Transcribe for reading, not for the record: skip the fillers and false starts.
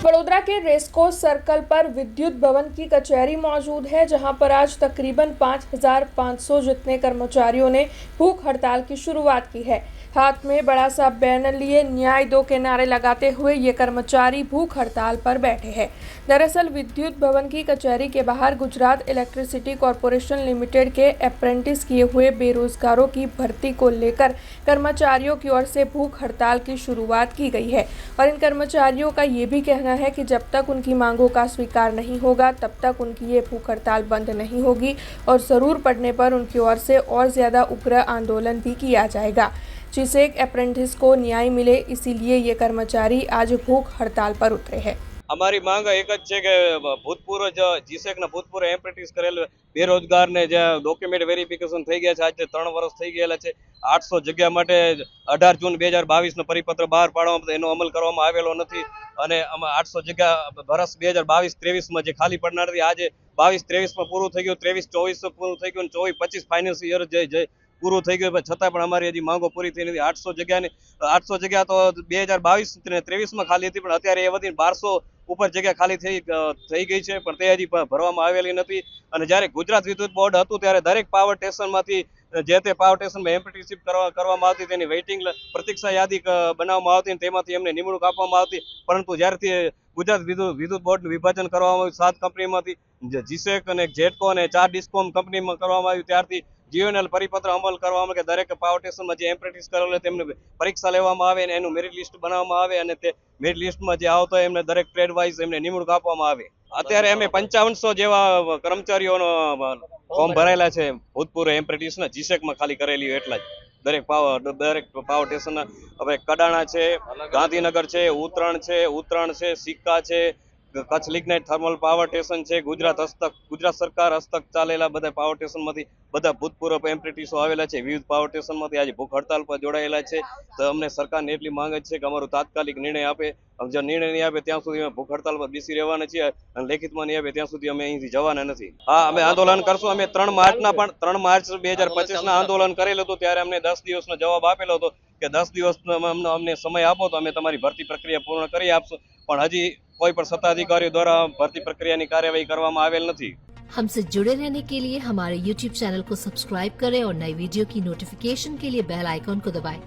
वडोदरा के racecourse circle पर विद्युत भवन की कचहरी मौजूद है, जहां पर आज तकरीबन 5,500 जितने कर्मचारियों ने भूख हड़ताल की शुरुआत की है। हाथ में बड़ा सा बैनर लिए न्याय दो के नारे लगाते हुए ये कर्मचारी भूख हड़ताल पर बैठे हैं। दरअसल विद्युत भवन की कचहरी के बाहर गुजरात इलेक्ट्रिसिटी कॉरपोरेशन लिमिटेड के अप्रेंटिस किए हुए बेरोजगारों की भर्ती को लेकर कर्मचारियों की ओर से भूख हड़ताल की शुरुआत की गई है और इन कर्मचारियों का ये भी कहना है कि जब तक उनकी मांगों का स्वीकार नहीं होगा तब तक उनकी ये भूख हड़ताल बंद नहीं होगी और ज़रूर पड़ने पर उनकी ओर से और ज़्यादा उग्र आंदोलन भी किया जाएगा, जिससे एक अप्रेंटिस को न्याय मिले। इसीलिए ये कर्मचारी आज भूख हड़ताल पर उतरे हैं। અમારી માંગ એક જ છે કે ભૂતપૂર્વ જીસેકના ભૂતપૂર્વ એપ્રેન્ટિસ કરેલ બેરોજગારને જે ડોક્યુમેન્ટ વેરિફિકેશન થઈ ગયા છે, આજે 3 વર્ષ થઈ ગયેલા છે। 800 જગ્યા માટે 18 જૂન 2022નો પરિપત્ર બહાર પાડવામાં એનો અમલ કરવામાં આવેલો નથી અને 800 જગ્યા વર્ષ 2022-23માં જે ખાલી પડનાર હતી આજે 22-23માં પૂરું થઈ ગયું, 23-24 પૂરું થઈ ગયું, 24-25 ફાઇનાન્સ યર જે પૂરું થઈ ગયું, છતાં પણ અમારી હજી માંગો પૂરી થઈ નથી। 800 જગ્યા તો 2022-23માં ખાલી હતી, પણ અત્યારે એ વધીને 1200 ઉપર જગ્યા ખાલી થઈ ગઈ છે, પણ તે હજી ભરવામાં આવેલી નથી। અને જ્યારે ગુજરાત વિદ્યુત બોર્ડ હતું ત્યારે દરેક પાવર સ્ટેશનમાંથી જે તે પાવર સ્ટેશનમાં એપ્રેન્ટિસશીપ કરવામાં આવતી, તેની વેઇટિંગ પ્રતીક્ષા યાદી બનાવવામાં આવતી, તેમાંથી એમને નિમણૂક આપવામાં આવતી। પરંતુ જ્યારથી ગુજરાત વિદ્યુત બોર્ડનું વિભાજન કરવામાં આવ્યું, 7 કંપનીમાંથી જીસેક અને જેટકો અને 4 ડિસ્કોમ કંપનીમાં કરવામાં આવ્યું, ત્યારથી જીઓએનએલ પરિપત્ર અમલ કરવામાં કે દરેક પાવર સ્ટેશનમાં જે એપ્રેન્ટિસ કરેલો તેમને પરીક્ષા લેવામાં આવે અને એનું મેરિટ લિસ્ટ બનાવવામાં આવે અને તે મેરિટ લિસ્ટમાં જે આવતો હોય એમને દરેક ટ્રેડ વાઇઝ એમને નિમણૂક આપવામાં આવે। અત્યારે અમે 5500 જેવા કર્મચારીઓનો ફોર્મ ભરાયેલા છે ભૂતપૂર્વ એપ્રેન્ટિસના, જીસેકમાં ખાલી કરેલી હોય એટલા જ। દરેક પાવર સ્ટેશનના હવે કડાણા છે, ગાંધીનગર છે, ઉત્તરાયણ છે, સિક્કા છે, Kutch lignite thermal power station છે, ગુજરાત સરકાર હસ્તક ચાલેલા બધા પાવર સ્ટેશનમાંથી બધા ભૂતપૂર્વ એપ્રેન્ટિસો આવેલા છે। વિવિધ પાવર સ્ટેશનમાંથી આજે ભૂખ હડતાલ પર જોડાયેલા છે। તો અમને સરકારને એટલી માંગ છે કે અમારો તાત્કાલિક નિર્ણય આપે। જો નિર્ણય નહીં આપે ત્યાં સુધી અમે ભૂખ હડતાલ પર બેસી રહેવાના છીએ અને લેખિતમાં નહીં આપે ત્યાં સુધી અમે અહીંથી જવાના નથી। હા, અમે આંદોલન કરશું। અમે 3 માર્ચ 2025ના આંદોલન કરેલું હતું, ત્યારે અમને 10 દિવસનો જવાબ આપેલો હતો કે 10 દિવસનો અમને સમય આપો તો અમે તમારી ભરતી પ્રક્રિયા પૂર્ણ કરી આપશું, પણ હજી कोई पर सत्ताधिकारियों द्वारा भर्ती प्रक्रिया की कार्यवाही करवामां आवेल नहीं। हमसे जुड़े रहने के लिए हमारे YouTube चैनल को सब्सक्राइब करें और नई वीडियो की नोटिफिकेशन के लिए बेल आइकॉन को दबाएं।